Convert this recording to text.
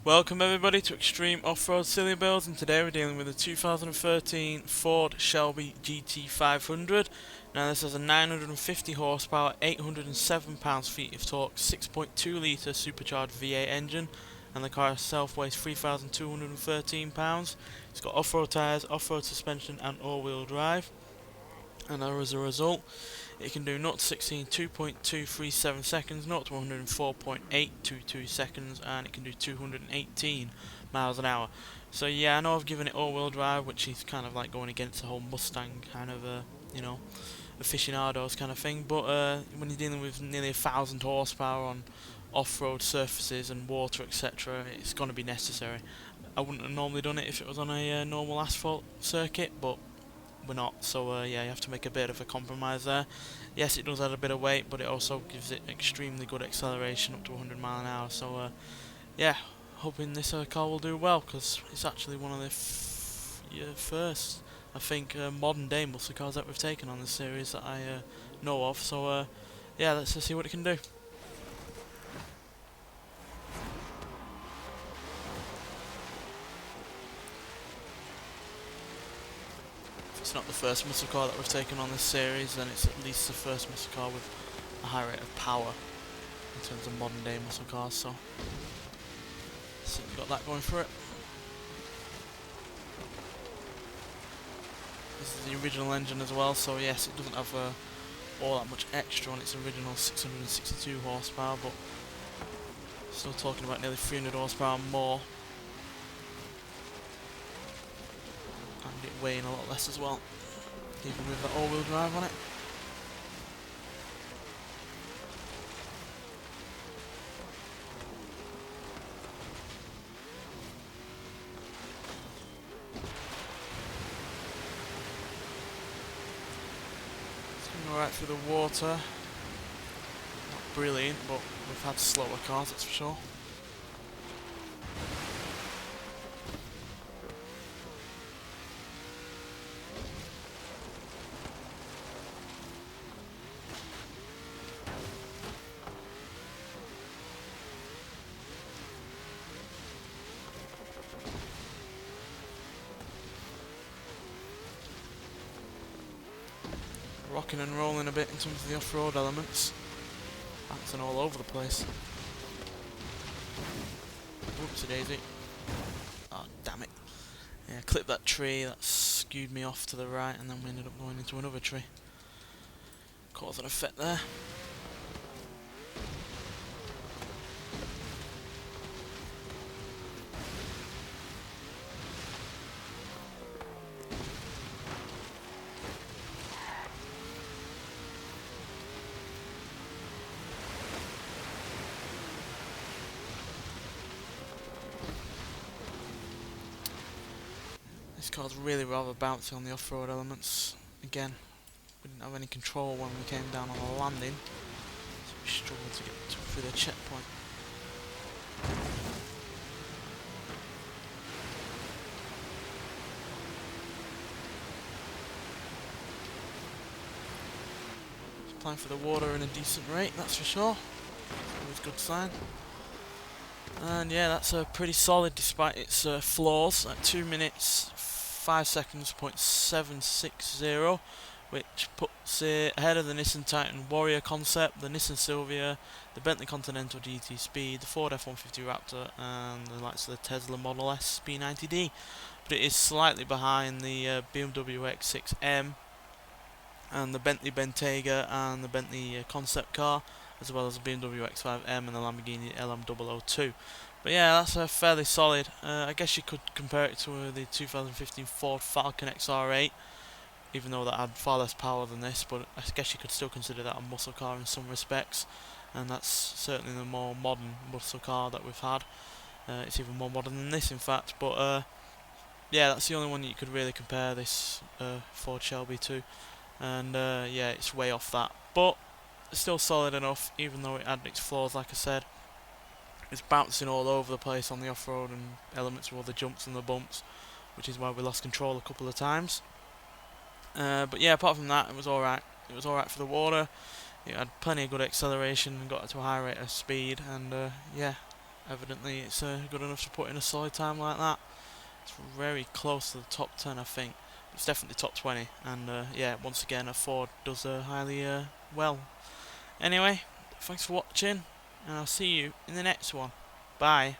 Welcome everybody to Extreme Off-Road Silly Builds, and today we're dealing with a 2013 Ford Shelby GT500. Now this has a 950 horsepower, 807 pounds-feet of torque, 6.2 litre supercharged V8 engine, and the car itself weighs 3,213 pounds. It's got off-road tyres, off-road suspension and all-wheel drive, and as a result it can do 0 to 60 in 2.237 seconds, 0 to 104.822 seconds, and it can do 218 miles an hour. So yeah, I know I've given it all-wheel drive, which is kind of like going against the whole Mustang kind of, aficionados kind of thing. But when you're dealing with nearly 1,000 horsepower on off-road surfaces and water, etc., it's going to be necessary. I wouldn't have normally done it if it was on a normal asphalt circuit, but we're not, so yeah, you have to make a bit of a compromise there. Yes, it does add a bit of weight, but it also gives it extremely good acceleration up to 100 miles an hour. So yeah, hoping this car will do well, because it's actually one of the first, I think, modern day muscle cars that we've taken on this series that I know of. So yeah, let's just see what it can do. It's not the first muscle car that we've taken on this series, then it's at least the first muscle car with a high rate of power in terms of modern day muscle cars, so we've got that going for it. This is the original engine as well, so yes, it doesn't have all that much extra on its original 662 horsepower, but still talking about nearly 300 horsepower more. And it weighing a lot less as well, even with the all-wheel drive on it. It's going alright through the water. Not brilliant, but we've had slower cars, that's for sure. Rocking and rolling a bit in terms of the off-road elements. Bouncing all over the place. Whoopsie daisy. Oh, damn it. Yeah, clipped that tree, that skewed me off to the right, and then we ended up going into another tree. Cause and effect there. This car's really rather bouncy on the off-road elements. Again, we didn't have any control when we came down on the landing, so we struggled to get through the checkpoint. It's applying for the water in a decent rate, that's for sure. Always a good sign. And yeah, that's pretty solid despite its flaws at 2 minutes 5 seconds .760, which puts it ahead of the Nissan Titan Warrior concept, the Nissan Silvia, the Bentley Continental GT Speed, the Ford F-150 Raptor, and the likes of the Tesla Model S B90D. But it is slightly behind the BMW X6 M and the Bentley Bentayga and the Bentley concept car, as well as the BMW X5M and the Lamborghini LM002. But yeah, that's fairly solid. I guess you could compare it to the 2015 Ford Falcon XR8, even though that had far less power than this, but I guess you could still consider that a muscle car in some respects, and that's certainly the more modern muscle car that we've had. It's even more modern than this, in fact, but yeah, that's the only one that you could really compare this Ford Shelby to, and yeah, it's way off that, but it's still solid enough, even though it had its flaws, like I said. It's bouncing all over the place on the off-road and elements with all the jumps and the bumps, which is why we lost control a couple of times. But yeah, apart from that, it was alright. It was alright for the water. It had plenty of good acceleration and got to a high rate of speed, and yeah, Evidently it's good enough to put in a solid time like that. It's very close to the top 10, I think. It's definitely top 20, and yeah, once again a Ford does highly well. Anyway, thanks for watching, and I'll see you in the next one. Bye.